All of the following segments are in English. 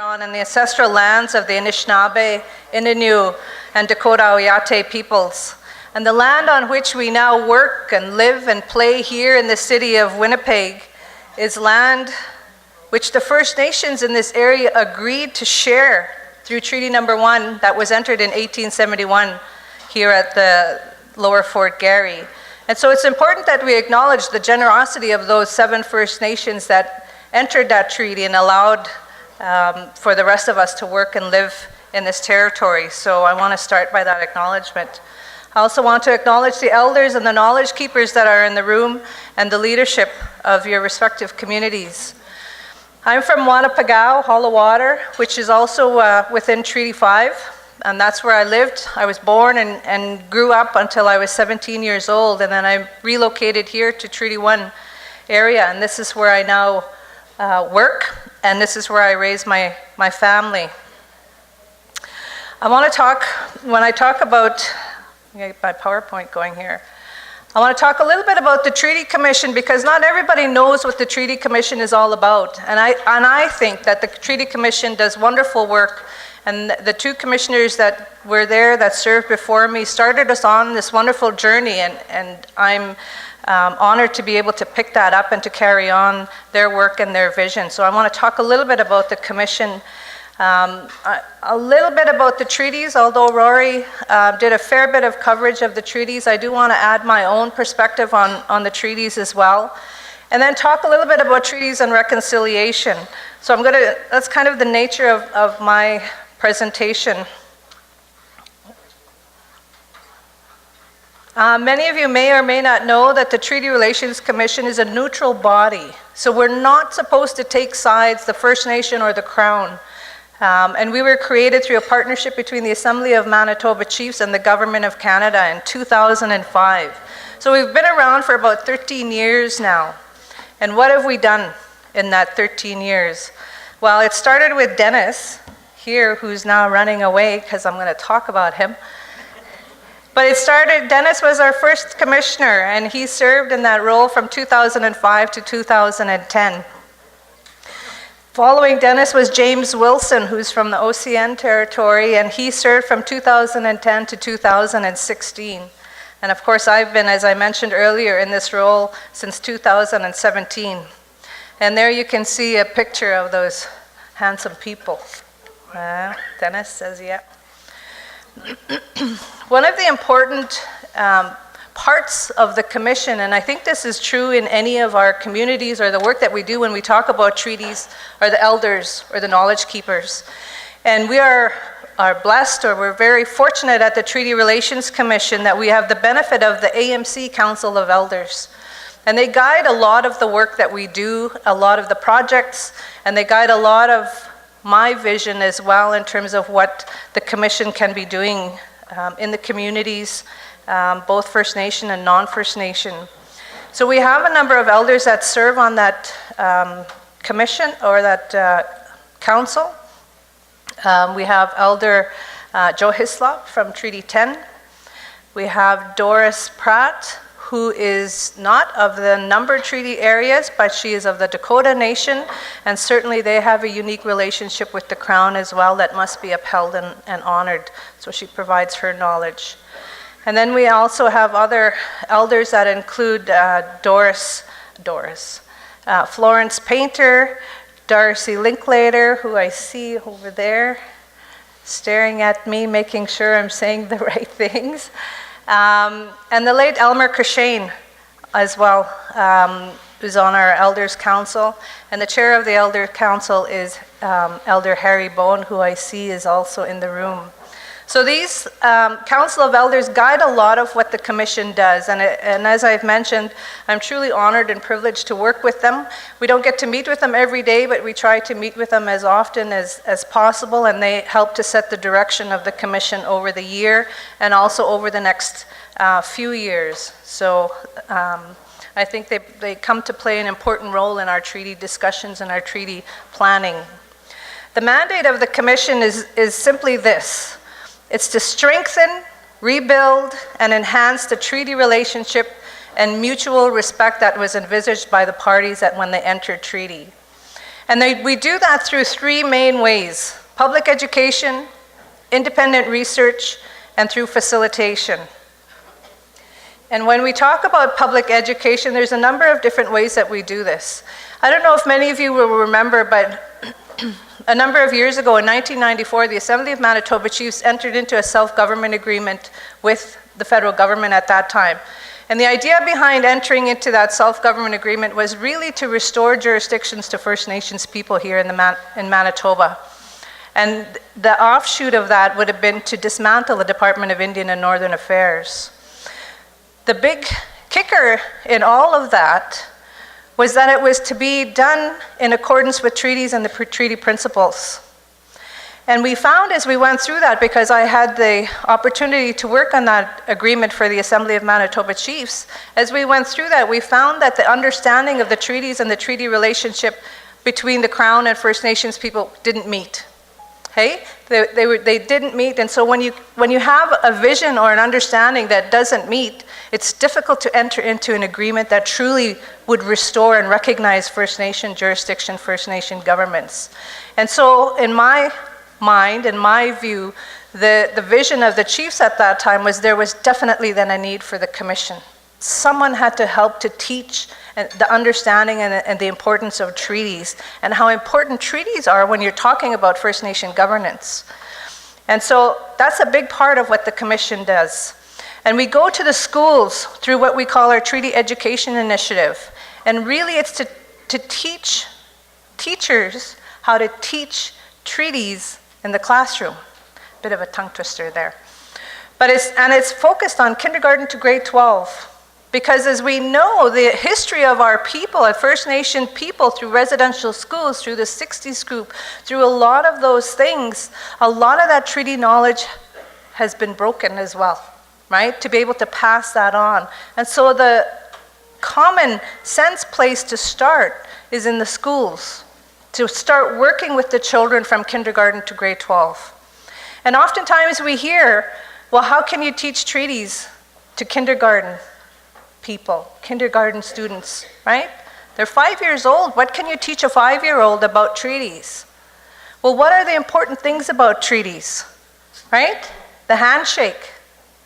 On in the ancestral lands of the Anishinaabe, Innu, and Dakota Oyate peoples. And the land on which we now work and live and play here in the city of Winnipeg is land which the First Nations in this area agreed to share through Treaty Number 1 that was entered in 1871 here at the Lower Fort Garry. And so it's important that we acknowledge the generosity of those 7 First Nations that entered that treaty and allowed for the rest of us to work and live in this territory. So I want to start by that acknowledgement. I also want to acknowledge the elders and the knowledge keepers that are in the room and the leadership of your respective communities. I'm from Wanapagao, Hollow Water, which is also within Treaty 5, and that's where I lived. I was born and grew up until I was 17 years old, and then I relocated here to Treaty 1 area, and this is where I now work, and this is where I raise my family. I want to talk, when I talk about, get my PowerPoint going here. I want to talk a little bit about the Treaty Commission because not everybody knows what the Treaty Commission is all about. And I think that the Treaty Commission does wonderful work, and the 2 commissioners that were there that served before me started us on this wonderful journey, and I'm honored to be able to pick that up and to carry on their work and their vision. So I want to talk a little bit about the Commission, a little bit about the treaties. Although Rory did a fair bit of coverage of the treaties, I do want to add my own perspective on the treaties as well. And then talk a little bit about treaties and reconciliation. So that's kind of the nature of my presentation. Many of you may or may not know that the Treaty Relations Commission is a neutral body. So we're not supposed to take sides, the First Nation or the Crown. And we were created through a partnership between the Assembly of Manitoba Chiefs and the Government of Canada in 2005. So we've been around for about 13 years now. And what have we done in that 13 years? Well, it started with Dennis here, who's now running away because I'm going to talk about him. But Dennis was our first commissioner, and he served in that role from 2005 to 2010. Following Dennis was James Wilson, who's from the OCN territory, and he served from 2010 to 2016. And of course, I've been, as I mentioned earlier, in this role since 2017. And there you can see a picture of those handsome people. Dennis says, yeah. One of the important parts of the Commission, and I think this is true in any of our communities or the work that we do when we talk about treaties, are the elders or the knowledge keepers. And we are blessed, or we're very fortunate at the Treaty Relations Commission that we have the benefit of the AMC Council of Elders. And they guide a lot of the work that we do, a lot of the projects, and they guide a lot of my vision as well in terms of what the Commission can be doing in the communities, both First Nation and non-First Nation. So we have a number of elders that serve on that commission or that council. We have Elder Joe Hislop from Treaty 10. We have Doris Pratt, who is not of the numbered treaty areas, but she is of the Dakota Nation, and certainly they have a unique relationship with the Crown as well that must be upheld and honored, so she provides her knowledge. And then we also have other elders that include Florence Painter, Darcy Linklater, who I see over there, staring at me, making sure I'm saying the right things. And the late Elmer Crushane as well, who's on our Elders Council. And the chair of the Elder Council is Elder Harry Bone, who I see is also in the room. So these Council of Elders guide a lot of what the Commission does. And as I've mentioned, I'm truly honored and privileged to work with them. We don't get to meet with them every day, but we try to meet with them as often as possible, and they help to set the direction of the Commission over the year and also over the next few years. So I think they come to play an important role in our treaty discussions and our treaty planning. The mandate of the Commission is simply this. It's to strengthen, rebuild, and enhance the treaty relationship and mutual respect that was envisaged by the parties when they entered treaty. And we do that through three main ways: public education, independent research, and through facilitation. And when we talk about public education, there's a number of different ways that we do this. I don't know if many of you will remember, but a number of years ago, in 1994, the Assembly of Manitoba Chiefs entered into a self-government agreement with the federal government at that time. And the idea behind entering into that self-government agreement was really to restore jurisdictions to First Nations people here in Manitoba. And the offshoot of that would have been to dismantle the Department of Indian and Northern Affairs. The big kicker in all of that was that it was to be done in accordance with treaties and the treaty principles. And we found as we went through that, because I had the opportunity to work on that agreement for the Assembly of Manitoba Chiefs, as we went through that, we found that the understanding of the treaties and the treaty relationship between the Crown and First Nations people didn't meet. Hey, they didn't meet, and so when you have a vision or an understanding that doesn't meet, it's difficult to enter into an agreement that truly would restore and recognize First Nation jurisdiction, First Nation governments. And so in my mind, in my view, the vision of the chiefs at that time was there was definitely then a need for the commission. Someone had to help to teach the understanding and the importance of treaties and how important treaties are when you're talking about First Nation governance. And so that's a big part of what the commission does. And we go to the schools through what we call our Treaty Education Initiative. And really it's to teach teachers how to teach treaties in the classroom. Bit of a tongue twister there. But it's focused on kindergarten to grade 12. Because as we know, the history of our people, First Nation people, through residential schools, through the 60s group, through a lot of those things, a lot of that treaty knowledge has been broken as well, right? To be able to pass that on. And so the common sense place to start is in the schools, to start working with the children from kindergarten to grade 12. And oftentimes we hear, well, how can you teach treaties to kindergarten people, kindergarten students, right? They're 5 years old. What can you teach a 5-year-old about treaties? Well, what are the important things about treaties, right? The handshake.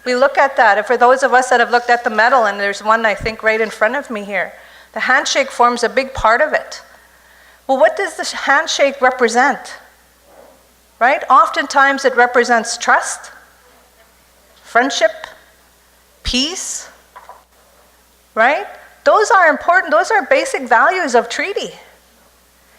We look at that. And for those of us that have looked at the medal, and there's one I think right in front of me here, the handshake forms a big part of it. Well, what does the handshake represent? Right? Oftentimes it represents trust, friendship, peace, right? Those are important, those are basic values of treaty.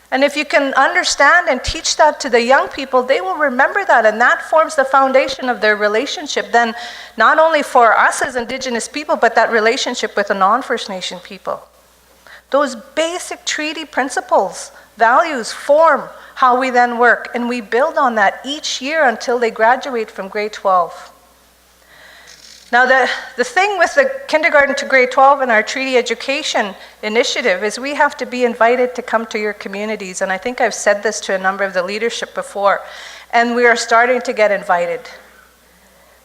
And if you can understand and teach that to the young people, they will remember that, and that forms the foundation of their relationship then, not only for us as Indigenous people, but that relationship with the non-First Nation people. Those basic treaty principles, values form how we then work, and we build on that each year until they graduate from grade 12. Now the thing with the kindergarten to grade 12 and our treaty education initiative is we have to be invited to come to your communities, and I think I've said this to a number of the leadership before, and we are starting to get invited.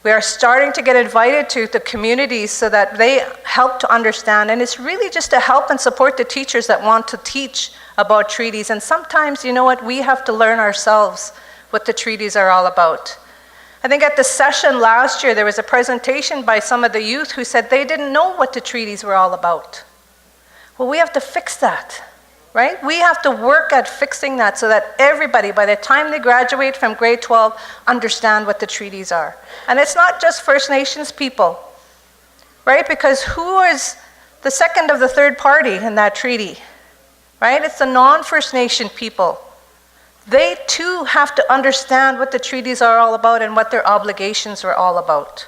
We are starting to get invited to the communities so that they help to understand, and it's really just to help and support the teachers that want to teach about treaties, and sometimes, you know what, we have to learn ourselves what the treaties are all about. I think at the session last year, there was a presentation by some of the youth who said they didn't know what the treaties were all about. Well, we have to fix that, right? We have to work at fixing that so that everybody, by the time they graduate from grade 12, understand what the treaties are. And it's not just First Nations people, right? Because who is the second of the third party in that treaty, right? It's the non-First Nation people. They too have to understand what the treaties are all about and what their obligations are all about.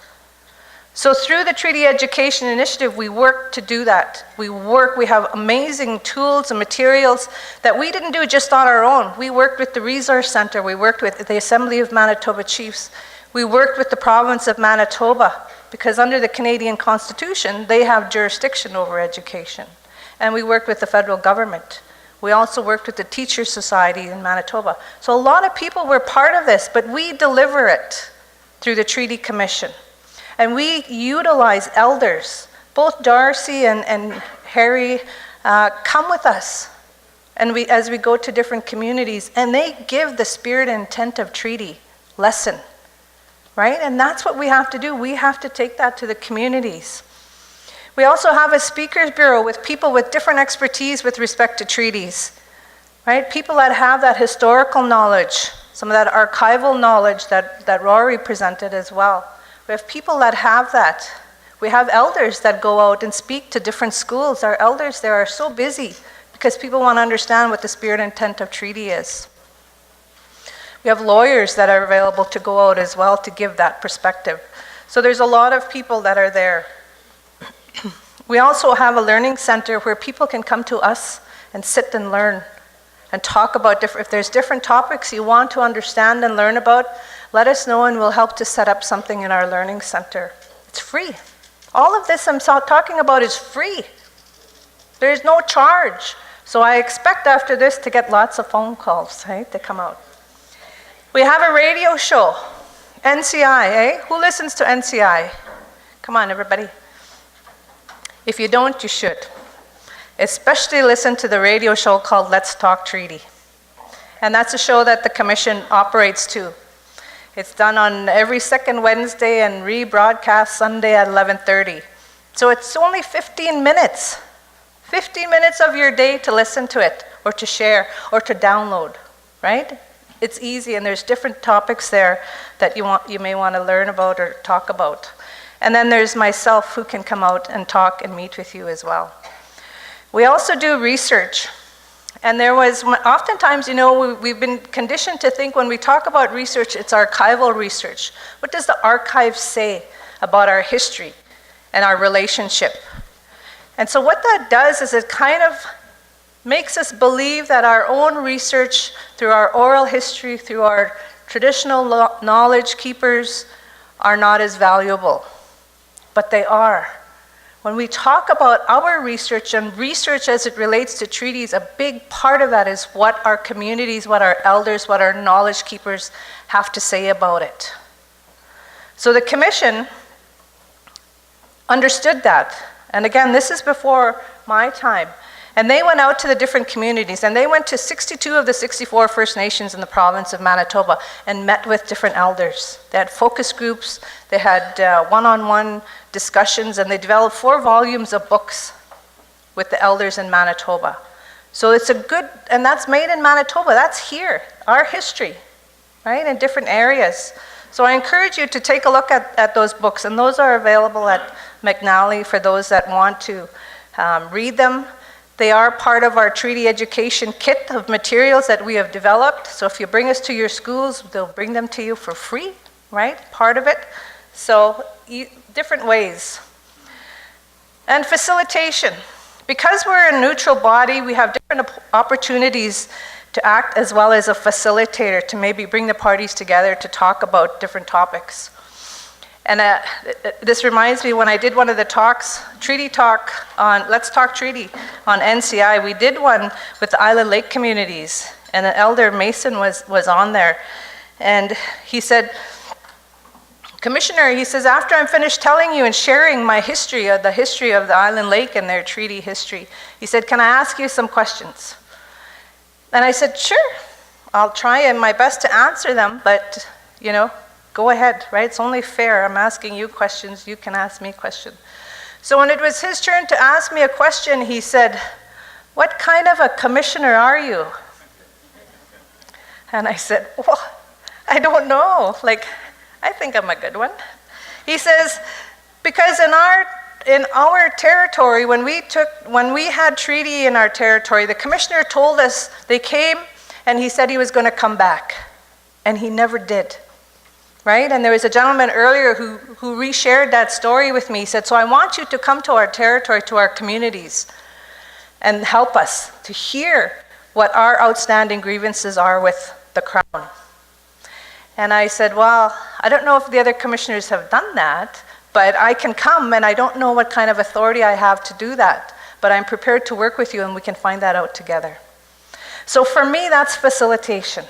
So through the Treaty Education Initiative, we work to do that. We have amazing tools and materials that we didn't do just on our own. We worked with the Resource Centre, we worked with the Assembly of Manitoba Chiefs, we worked with the province of Manitoba, because under the Canadian Constitution, they have jurisdiction over education. And we worked with the federal government. We also worked with the Teachers Society in Manitoba. So a lot of people were part of this, but we deliver it through the Treaty Commission. And we utilize elders. Both Darcy and Harry come with us And as we go to different communities, and they give the spirit and intent of treaty lesson, right? And that's what we have to do. We have to take that to the communities. We also have a speakers bureau with people with different expertise with respect to treaties, right? People that have that historical knowledge, some of that archival knowledge that Rory presented as well. We have people that have that. We have elders that go out and speak to different schools. Our elders there are so busy because people want to understand what the spirit and intent of treaty is. We have lawyers that are available to go out as well to give that perspective. So there's a lot of people that are there. We also have a learning center where people can come to us and sit and learn and talk about if there's different topics you want to understand and learn about, let us know and we'll help to set up something in our learning center. It's free. All of this I'm talking about is free. There's no charge. So I expect after this to get lots of phone calls, right, to come out. We have a radio show, NCI, eh? Who listens to NCI? Come on, everybody. If you don't, you should. Especially listen to the radio show called Let's Talk Treaty. And that's a show that the Commission operates to. It's done on every second Wednesday and rebroadcast Sunday at 11:30. So it's only 15 minutes. 15 minutes of your day to listen to it, or to share, or to download, right? It's easy, and there's different topics there that you may want to learn about or talk about. And then there's myself who can come out and talk and meet with you as well. We also do research. And there was, oftentimes, we've been conditioned to think when we talk about research, it's archival research. What does the archive say about our history and our relationship? And so what that does is it kind of makes us believe that our own research, through our oral history, through our traditional knowledge keepers, are not as valuable. But they are. When we talk about our research and research as it relates to treaties, a big part of that is what our communities, what our elders, what our knowledge keepers have to say about it. So the Commission understood that. And again, this is before my time. And they went out to the different communities, and they went to 62 of the 64 First Nations in the province of Manitoba and met with different elders. They had focus groups, they had one-on-one discussions, and they developed 4 volumes of books with the elders in Manitoba. So it's a good, and that's made in Manitoba, that's here, our history, right, in different areas. So I encourage you to take a look at those books, and those are available at McNally for those that want to read them. They are part of our treaty education kit of materials that we have developed. So if you bring us to your schools, they'll bring them to you for free, right? Part of it. So different ways. And facilitation. Because we're a neutral body, we have different opportunities to act as well as a facilitator to maybe bring the parties together to talk about different topics. And this reminds me, when I did one of the talks, treaty talk on, Let's Talk Treaty on NCI, we did one with the Island Lake communities, and Elder Mason was on there. And he said, Commissioner, he says, after I'm finished telling you and sharing my history of the Island Lake and their treaty history, he said, can I ask you some questions? And I said, sure, I'll try my best to answer them, but, go ahead, right? It's only fair. I'm asking you questions, you can ask me questions. So when it was his turn to ask me a question, he said, what kind of a commissioner are you? And I said, well, I don't know. I think I'm a good one. He says, because in our territory, when we had treaty in our territory, the commissioner told us they came, and he said he was going to come back, and he never did. Right? And there was a gentleman earlier who reshared that story with me. He said, so I want you to come to our territory, to our communities, and help us to hear what our outstanding grievances are with the Crown. And I said, well, I don't know if the other commissioners have done that, but I can come, and I don't know what kind of authority I have to do that, but I'm prepared to work with you, and we can find that out together. So for me, that's facilitation.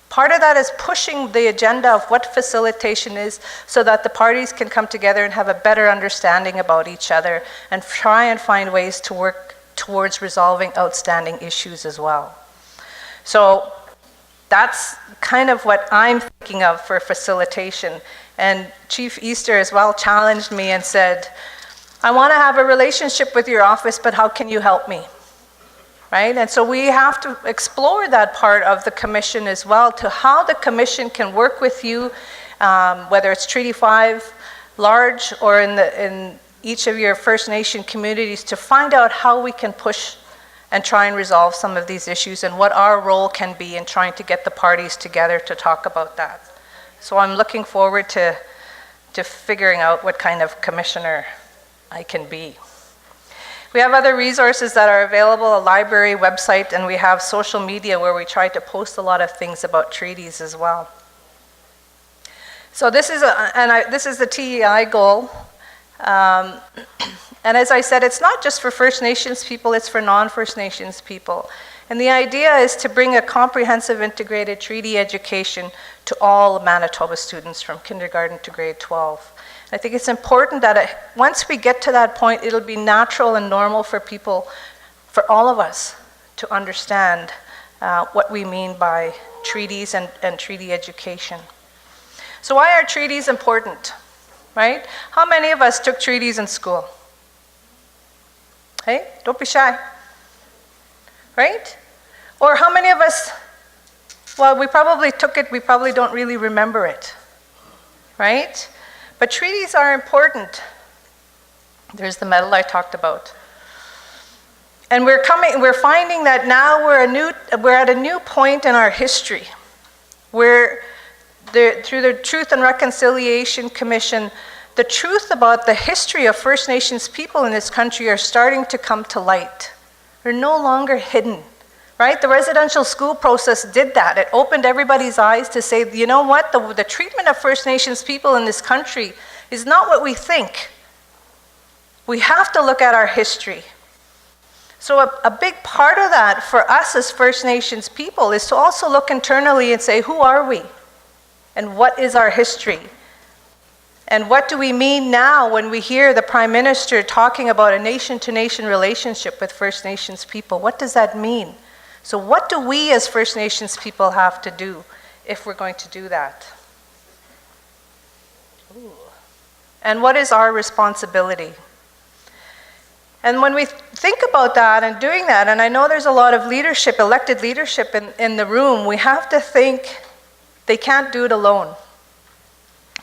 Part of that is pushing the agenda of what facilitation is so that the parties can come together and have a better understanding about each other and try and find ways to work towards resolving outstanding issues as well. So that's kind of what I'm thinking of for facilitation. And Chief Easter as well challenged me and said, I want to have a relationship with your office, but how can you help me? Right? And so we have to explore that part of the commission as well, to how the commission can work with you, whether it's Treaty 5 large or in each of your First Nation communities, to find out how we can push and try and resolve some of these issues and what our role can be in trying to get the parties together to talk about that. So I'm looking forward to figuring out what kind of commissioner I can be. We have other resources that are available, a library, website, and we have social media where we try to post a lot of things about treaties as well. So this is the TEI goal. And as I said, it's not just for First Nations people, it's for non-First Nations people. And the idea is to bring a comprehensive integrated treaty education to all Manitoba students from kindergarten to grade 12. I think it's important that once we get to that point, it'll be natural and normal for people, for all of us, to understand what we mean by treaties and treaty education. So why are treaties important, right? How many of us took treaties in school? Hey, don't be shy, right? Or how many of us, well, we probably took it, we probably don't really remember it, right? But treaties are important. There's the medal I talked about. And we're finding that now we're at a new point in our history where through the Truth and Reconciliation Commission, the truth about the history of First Nations people in this country are starting to come to light. They're no longer hidden, right? The residential school process did that. It opened everybody's eyes to say, you know what, the treatment of First Nations people in this country is not what we think. We have to look at our history. So a big part of that for us as First Nations people is to also look internally and say, who are we? And what is our history? And what do we mean now when we hear the Prime Minister talking about a nation-to-nation relationship with First Nations people? What does that mean? So what do we as First Nations people have to do if we're going to do that? Ooh. And what is our responsibility? And when we think about that and doing that, and I know there's a lot of leadership, elected leadership in the room, we have to think they can't do it alone.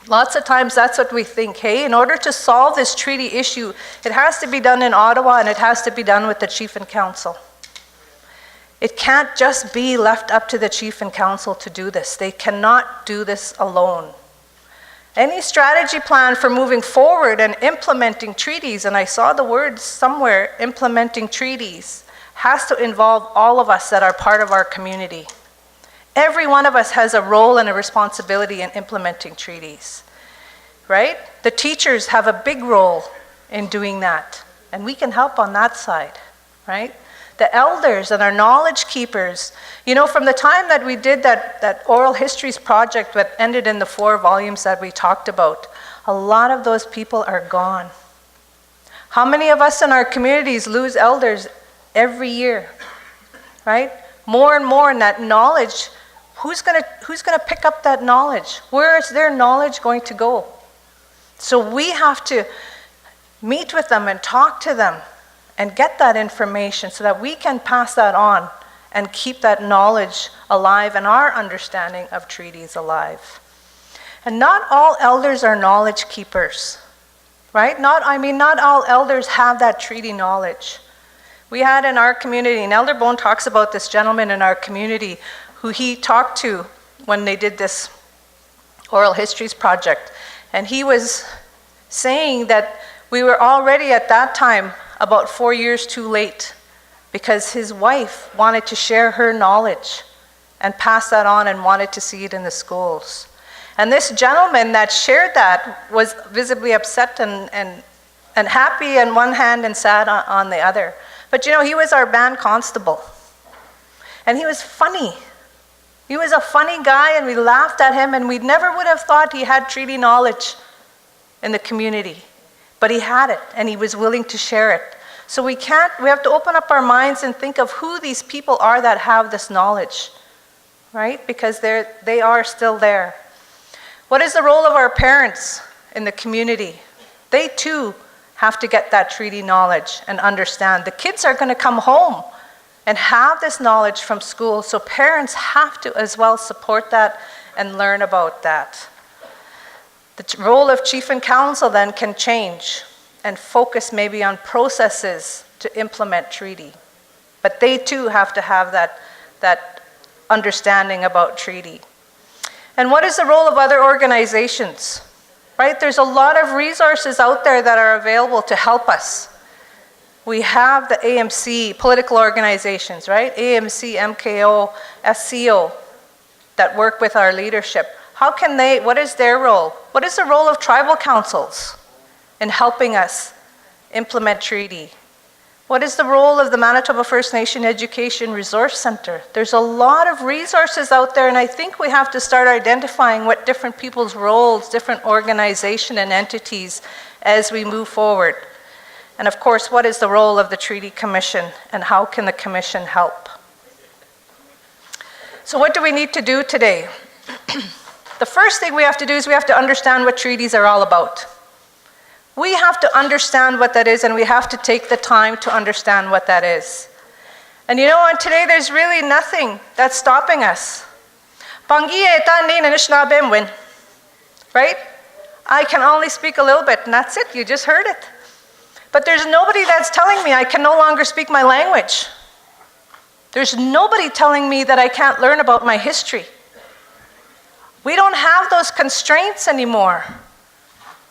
Lots of times that's what we think, hey, in order to solve this treaty issue, it has to be done in Ottawa and it has to be done with the Chief and Council. It can't just be left up to the Chief and Council to do this. They cannot do this alone. Any strategy plan for moving forward and implementing treaties, and I saw the words somewhere, implementing treaties, has to involve all of us that are part of our community. Every one of us has a role and a responsibility in implementing treaties, right? The teachers have a big role in doing that, and we can help on that side, right? The elders and our knowledge keepers, you know, from the time that we did that oral histories project that ended in the 4 volumes that we talked about, a lot of those people are gone. How many of us in our communities lose elders every year, right? More and more in that knowledge. Who's gonna pick up that knowledge? Where is their knowledge going to go? So we have to meet with them and talk to them and get that information so that we can pass that on and keep that knowledge alive and our understanding of treaties alive. And not all elders are knowledge keepers, right? Not all elders have that treaty knowledge. We had in our community, and Elder Bone talks about this gentleman in our community who he talked to when they did this oral histories project. And he was saying that we were already at that time about 4 years too late because his wife wanted to share her knowledge and pass that on and wanted to see it in the schools. And this gentleman that shared that was visibly upset and happy on one hand and sad on the other. But you know, he was our band constable. And he was funny. He was a funny guy, and we laughed at him, and we never would have thought he had treaty knowledge in the community. But he had it, and he was willing to share it. So we have to open up our minds and think of who these people are that have this knowledge, right? Because they are still there. What is the role of our parents in the community? They too have to get that treaty knowledge and understand. The kids are going to come home and have this knowledge from school, so parents have to as well support that and learn about that. The role of chief and council then can change and focus maybe on processes to implement treaty. But they too have to have that understanding about treaty. And what is the role of other organizations? Right? There's a lot of resources out there that are available to help us. We have the AMC, political organizations, right? AMC, MKO, SCO, that work with our leadership. What is their role? What is the role of tribal councils in helping us implement treaty? What is the role of the Manitoba First Nation Education Resource Center? There's a lot of resources out there, and I think we have to start identifying what different people's roles, different organizations and entities as we move forward. And of course, what is the role of the Treaty Commission, and how can the Commission help? So what do we need to do today? The first thing we have to do is we have to understand what treaties are all about. We have to understand what that is, and we have to take the time to understand what that is. And you know what, today there's really nothing that's stopping us. Right? I can only speak a little bit, and that's it, you just heard it. But there's nobody that's telling me I can no longer speak my language. There's nobody telling me that I can't learn about my history. We don't have those constraints anymore,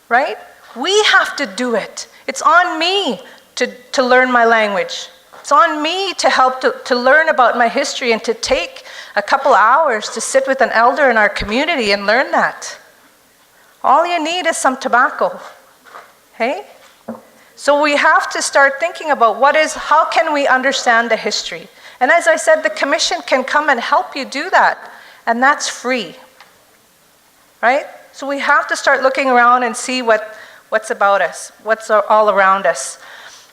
right? We have to do it. It's on me to learn my language. It's on me to help to learn about my history and to take a couple hours to sit with an elder in our community and learn that. All you need is some tobacco, hey? So we have to start thinking about how can we understand the history? And as I said, the Commission can come and help you do that, and that's free, right? So we have to start looking around and see what's about us, what's all around us.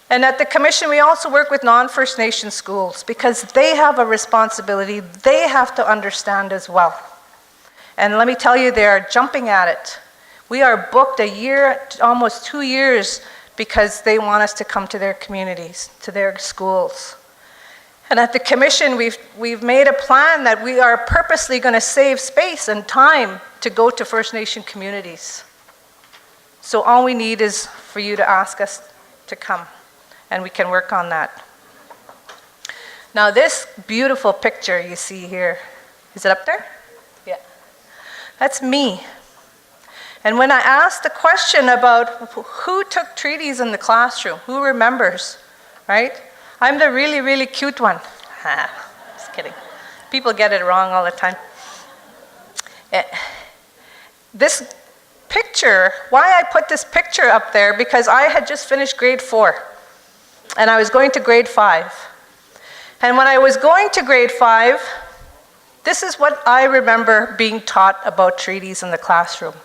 And at the Commission, we also work with non-First Nation schools because they have a responsibility. They have to understand as well. And let me tell you, they are jumping at it. We are booked a year, almost 2 years, because they want us to come to their communities, to their schools. And at the Commission, we've made a plan that we are purposely going to save space and time to go to First Nation communities. So all we need is for you to ask us to come, and we can work on that. Now this beautiful picture you see here, is it up there? Yeah. That's me. And when I asked the question about who took treaties in the classroom, who remembers, right? I'm the really, really cute one. Just kidding. People get it wrong all the time. This picture, why I put this picture up there, because I had just finished grade 4, and I was going to grade 5. And when I was going to grade 5, this is what I remember being taught about treaties in the classroom.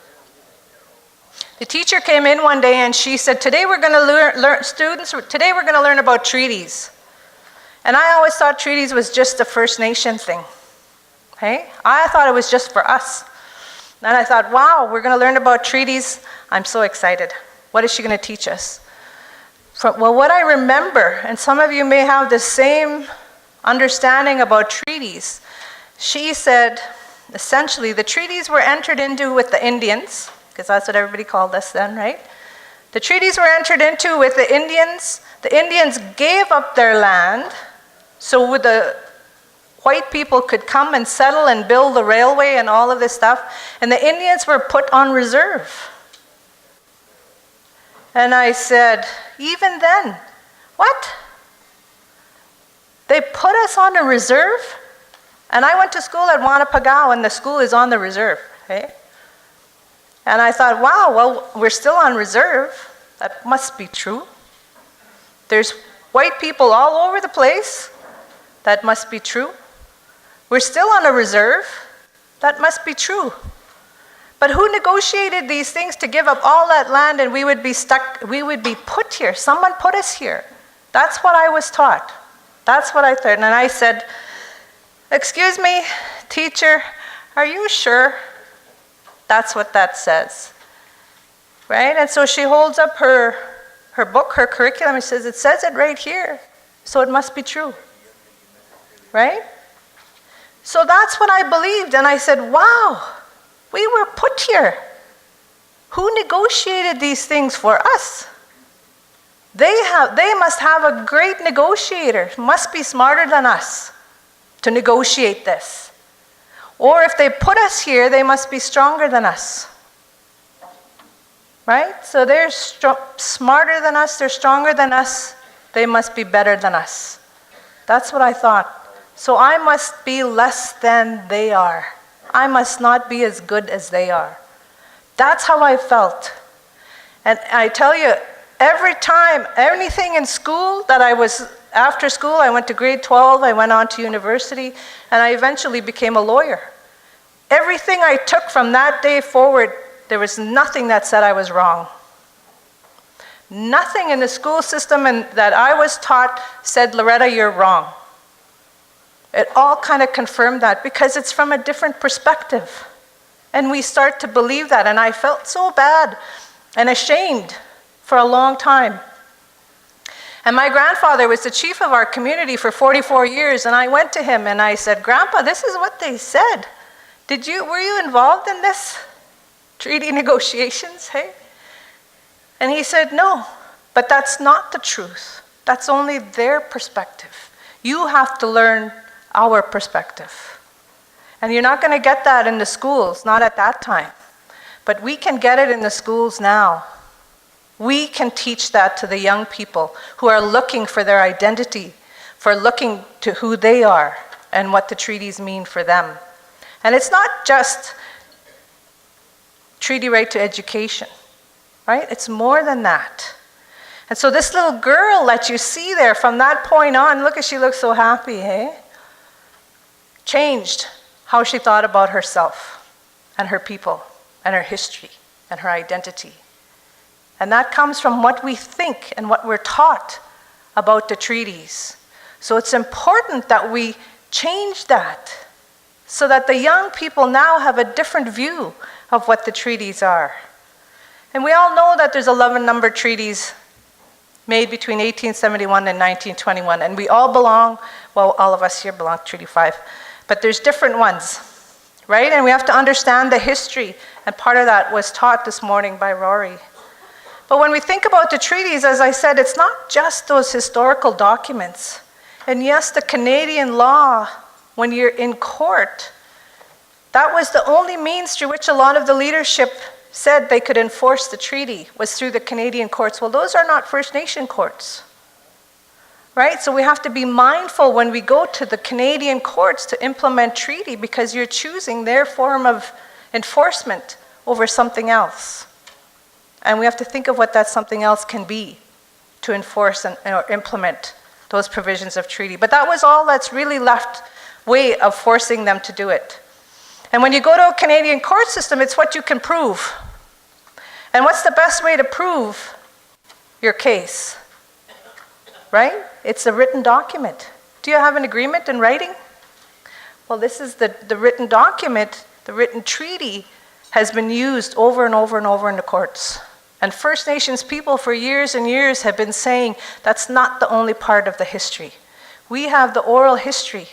The teacher came in one day and she said, today we're going to learn about treaties. And I always thought treaties was just a First Nation thing. Okay? I thought it was just for us. And I thought, wow, we're going to learn about treaties. I'm so excited. What is she going to teach us? Well, what I remember, and some of you may have the same understanding about treaties, she said, essentially, the treaties were entered into with the Indians, because that's what everybody called us then, right? The treaties were entered into with the Indians. The Indians gave up their land so the white people could come and settle and build the railway and all of this stuff. And the Indians were put on reserve. And I said, even then, what? They put us on a reserve? And I went to school at Wanapagao, and the school is on the reserve, okay? And I thought, wow, well, we're still on reserve. That must be true. There's white people all over the place. That must be true. We're still on a reserve. That must be true. But who negotiated these things to give up all that land and we would be stuck, we would be put here? Someone put us here. That's what I was taught. That's what I thought. And I said, "Excuse me, teacher, are you sure that's what that says?" Right? And so she holds up her book, her curriculum, and says, "It says it right here, so it must be true." Right? So that's what I believed. And I said, wow, we were put here. Who negotiated these things for us? They must have a great negotiator, must be smarter than us to negotiate this. Or if they put us here, they must be stronger than us. Right? So they're smarter than us, they're stronger than us, they must be better than us. That's what I thought. So I must be less than they are. I must not be as good as they are. That's how I felt. And I tell you, every time, anything in school that I was, after school, I went to grade 12, I went on to university, and I eventually became a lawyer. Everything I took from that day forward, there was nothing that said I was wrong. Nothing in the school system that I was taught said, "Lorretta, you're wrong." It all kind of confirmed that because it's from a different perspective. And we start to believe that. And I felt so bad and ashamed for a long time. And my grandfather was the chief of our community for 44 years. And I went to him and I said, "Grandpa, this is what they said. Were you involved in this treaty negotiations, hey?" And he said, "No, but that's not the truth. That's only their perspective. You have to learn our perspective." And you're not going to get that in the schools, not at that time. But we can get it in the schools now. We can teach that to the young people who are looking for their identity, for looking to who they are and what the treaties mean for them. And it's not just treaty right to education, right? It's more than that. And so this little girl that you see there from that point on, look, she looks so happy, hey? Changed how she thought about herself and her people and her history and her identity. And that comes from what we think and what we're taught about the treaties. So it's important that we change that so that the young people now have a different view of what the treaties are. And we all know that there's 11 numbered treaties made between 1871 and 1921, and we all belong, well, all of us here belong to Treaty 5, but there's different ones, right? And we have to understand the history, and part of that was taught this morning by Rory. But when we think about the treaties, as I said, it's not just those historical documents. And yes, the Canadian law, when you're in court, that was the only means through which a lot of the leadership said they could enforce the treaty, was through the Canadian courts. Well, those are not First Nation courts, right? So we have to be mindful when we go to the Canadian courts to implement treaty, because you're choosing their form of enforcement over something else. And we have to think of what that something else can be to enforce or implement those provisions of treaty. But that was all that's really left way of forcing them to do it. And when you go to a Canadian court system, it's what you can prove. And what's the best way to prove your case? Right? It's a written document. Do you have an agreement in writing? Well, this is the written document, the written treaty has been used over and over and over in the courts. And First Nations people for years and years have been saying that's not the only part of the history. We have the oral history.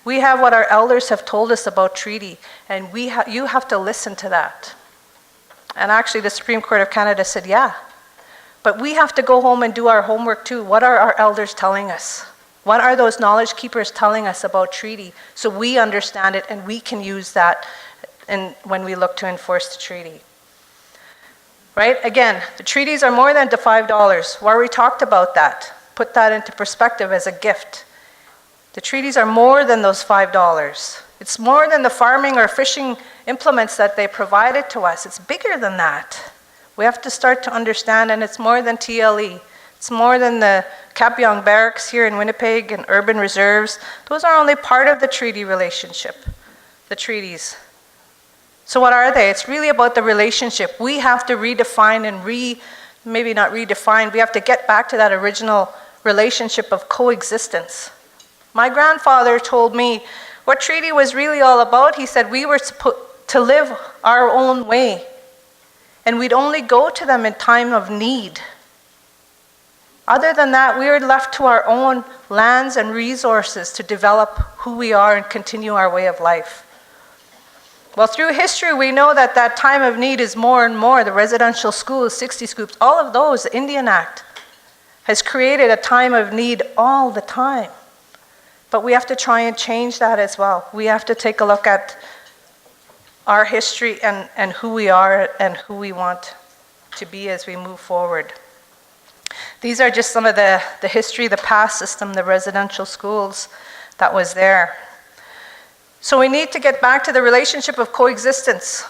We have what our elders have told us about treaty, and you have to listen to that. And actually the Supreme Court of Canada said, yeah, but we have to go home and do our homework too. What are our elders telling us? What are those knowledge keepers telling us about treaty, so we understand it and we can use that when we look to enforce the treaty. Right? Again, the treaties are more than the $5. Rory talked about that. Put that into perspective as a gift. The treaties are more than those $5. It's more than the farming or fishing implements that they provided to us. It's bigger than that. We have to start to understand, and it's more than TLE. It's more than the Kapyong Barracks here in Winnipeg and urban reserves. Those are only part of the treaty relationship, the treaties. So what are they? It's really about the relationship. We have to redefine and maybe not redefine, we have to get back to that original relationship of coexistence. My grandfather told me what treaty was really all about. He said we were to live our own way, and we'd only go to them in time of need. Other than that, we are left to our own lands and resources to develop who we are and continue our way of life. Well, through history, we know that that time of need is more and more. The residential schools, 60 scoops, all of those, the Indian Act, has created a time of need all the time. But we have to try and change that as well. We have to take a look at our history and who we are and who we want to be as we move forward. These are just some of the history, the past system, the residential schools that was there. So we need to get back to the relationship of coexistence.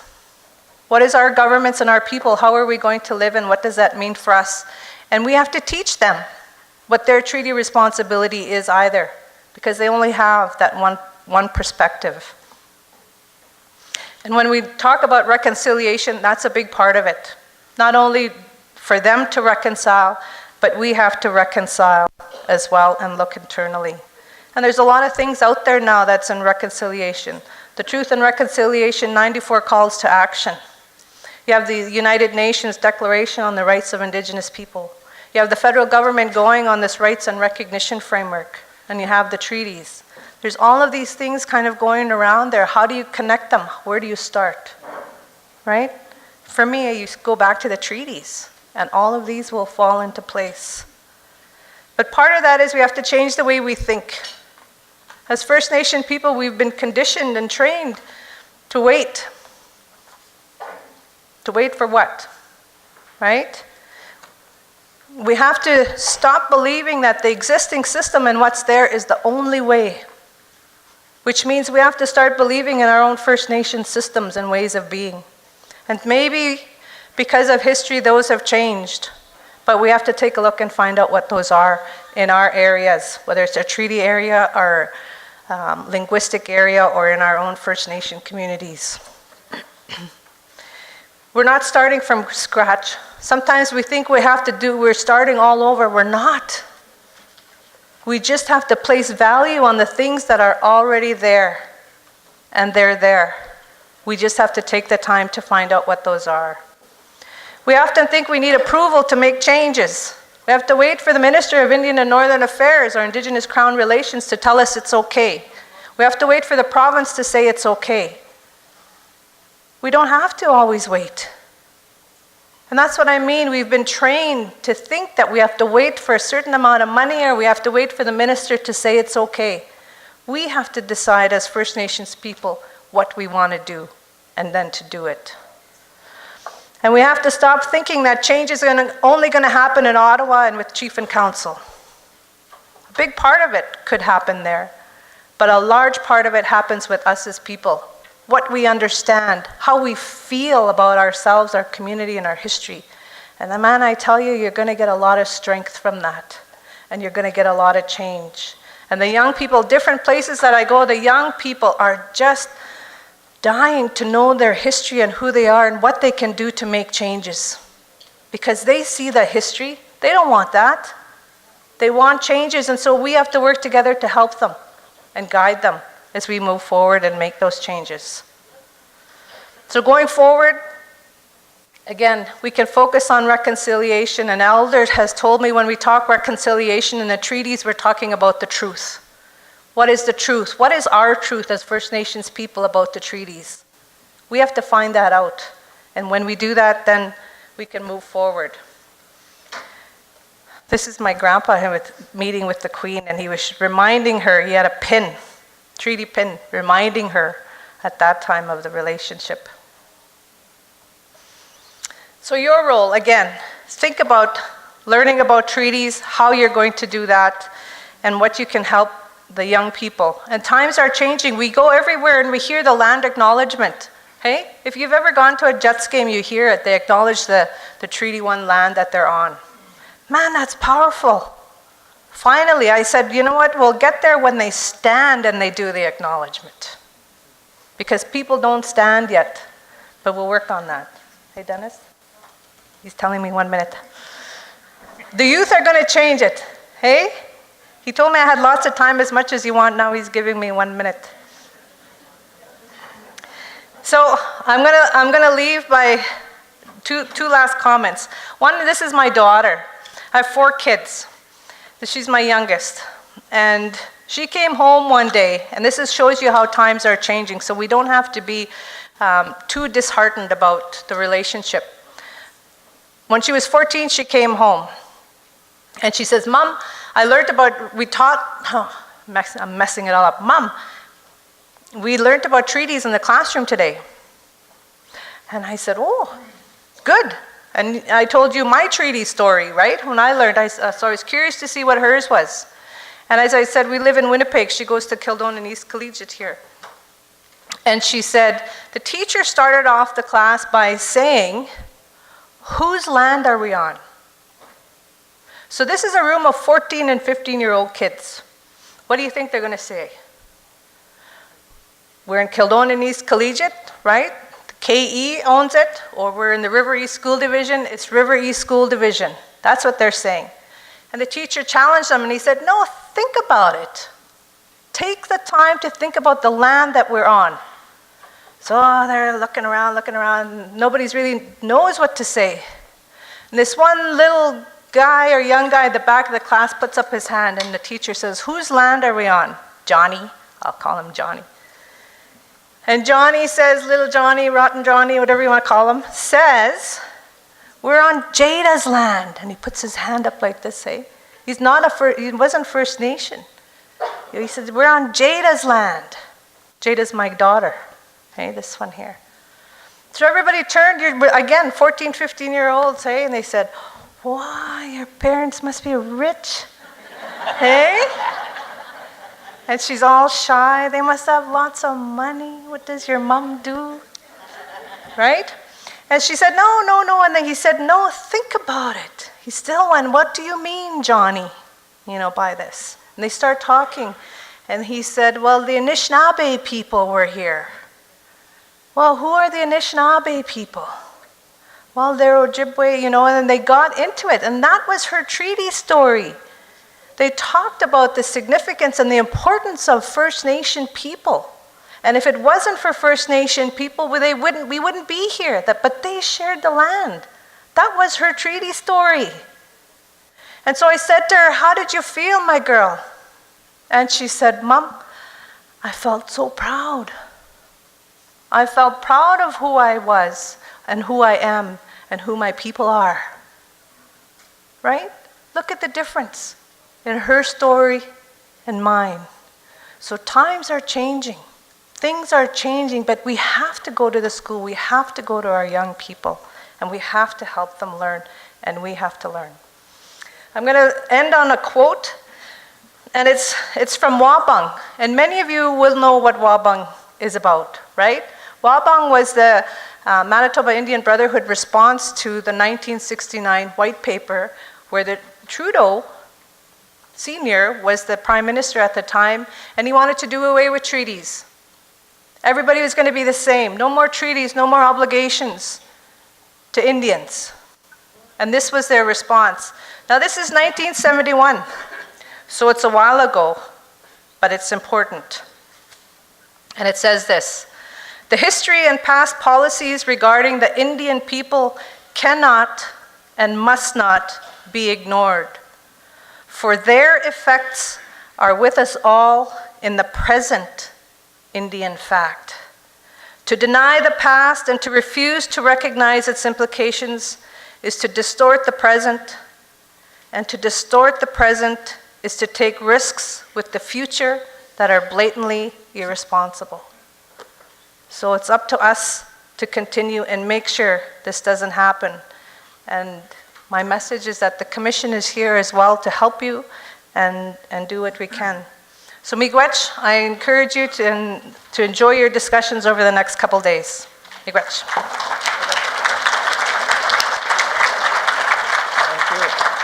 What is our governments and our people? How are we going to live, and what does that mean for us? And we have to teach them what their treaty responsibility is either, because they only have that one perspective. And when we talk about reconciliation, that's a big part of it. Not only for them to reconcile, but we have to reconcile as well and look internally. And there's a lot of things out there now that's in reconciliation. The Truth and Reconciliation 94 calls to action. You have the United Nations Declaration on the Rights of Indigenous People. You have the federal government going on this rights and recognition framework. And you have the treaties. There's all of these things kind of going around there. How do you connect them? Where do you start? Right? For me, you go back to the treaties, and all of these will fall into place. But part of that is we have to change the way we think. As First Nation people, we've been conditioned and trained to wait. To wait for what? Right? We have to stop believing that the existing system and what's there is the only way. Which means we have to start believing in our own First Nation systems and ways of being. And maybe because of history, those have changed. But we have to take a look and find out what those are in our areas, whether it's a treaty area or linguistic area or in our own First Nation communities. We're not starting from scratch. Sometimes we think we're starting all over. We're not. We just have to place value on the things that are already there, and they're there. We just have to take the time to find out what those are. We often think we need approval to make changes. We have to wait for the Minister of Indian and Northern Affairs or Indigenous Crown Relations to tell us it's okay. We have to wait for the province to say it's okay. We don't have to always wait. And that's what I mean. We've been trained to think that we have to wait for a certain amount of money, or we have to wait for the minister to say it's okay. We have to decide as First Nations people what we want to do, and then to do it. And we have to stop thinking that change is only going to happen in Ottawa and with Chief and Council. A big part of it could happen there, but a large part of it happens with us as people. What we understand, how we feel about ourselves, our community, and our history. And the man, I tell you, you're going to get a lot of strength from that. And you're going to get a lot of change. And the young people, different places that I go, the young people are just dying to know their history and who they are and what they can do to make changes. Because they see the history. They don't want that. They want changes, and so we have to work together to help them and guide them as we move forward and make those changes. So going forward, again, we can focus on reconciliation. An elder has told me when we talk reconciliation in the treaties, we're talking about the truth. What is the truth? What is our truth as First Nations people about the treaties? We have to find that out. And when we do that, then we can move forward. This is my grandpa meeting with the Queen, and he was reminding her, he had a pin, treaty pin, reminding her at that time of the relationship. So your role, again, think about learning about treaties, how you're going to do that, and what you can help the young people. And times are changing. We go everywhere and we hear the land acknowledgement. Hey, if you've ever gone to a Jets game, you hear it. They acknowledge the Treaty 1 land that they're on. Man, that's powerful. Finally, I said, you know what? We'll get there when they stand and they do the acknowledgement. Because people don't stand yet. But we'll work on that. Hey, Dennis? He's telling me 1 minute. The youth are going to change it. Hey? He told me I had lots of time, as much as you want. Now he's giving me 1 minute. So I'm gonna leave by two last comments. One, this is my daughter. I have 4 kids. She's my youngest. And she came home one day, and this shows you how times are changing, so we don't have to be too disheartened about the relationship. When she was 14, she came home. And she says, Mom, I learned about, I'm messing it all up. Mom, we learned about treaties in the classroom today. And I said, oh, good. And I told you my treaty story, right? When I learned, so I was curious to see what hers was. And as I said, we live in Winnipeg. She goes to Kildonan and East Collegiate here. And she said, the teacher started off the class by saying, whose land are we on? So this is a room of 14 and 15-year-old kids. What do you think they're going to say? We're in Kildonan and East Collegiate, right? The KE owns it, or we're in the River East School Division. It's River East School Division. That's what they're saying. And the teacher challenged them, and he said, no, think about it. Take the time to think about the land that we're on. So they're looking around. Nobody's really knows what to say. And this one little guy or young guy at the back of the class puts up his hand, and the teacher says, whose land are we on? Johnny. I'll call him Johnny. And Johnny says, little Johnny, rotten Johnny, whatever you want to call him, says, we're on Jada's land. And he puts his hand up like this, eh? He wasn't First Nation. He says, we're on Jada's land. Jada's my daughter, hey, this one here. So everybody turned, again, 14, 15-year-olds, hey, and they said, wow, your parents must be rich, hey? And she's all shy. They must have lots of money. What does your mom do? Right? And she said, no. And then he said, no, think about it. He still went, what do you mean, Johnny, by this? And they start talking. And he said, well, the Anishinaabe people were here. Well, who are the Anishinaabe people? Well, they're Ojibwe, and then they got into it. And that was her treaty story. They talked about the significance and the importance of First Nation people. And if it wasn't for First Nation people, we wouldn't be here. But they shared the land. That was her treaty story. And so I said to her, how did you feel, my girl? And she said, Mom, I felt so proud. I felt proud of who I was and who I am and who my people are. Right? Look at the difference in her story and mine. So times are changing. Things are changing, but we have to go to the school. We have to go to our young people, and we have to help them learn, and we have to learn. I'm going to end on a quote, and it's from Wabung. And many of you will know what Wabung is about, right? Wabung was the Manitoba Indian Brotherhood response to the 1969 white paper, where the Trudeau Senior was the prime minister at the time, and he wanted to do away with treaties. Everybody was going to be the same. No more treaties, no more obligations to Indians. And this was their response. Now this is 1971, so it's a while ago, but it's important. And it says this, the history and past policies regarding the Indian people cannot and must not be ignored, for their effects are with us all in the present Indian fact. To deny the past and to refuse to recognize its implications is to distort the present, and to distort the present is to take risks with the future that are blatantly irresponsible. So it's up to us to continue and make sure this doesn't happen. And my message is that the Commission is here as well to help you and do what we can. So miigwech, I encourage you to enjoy your discussions over the next couple days. Miigwech. Thank you.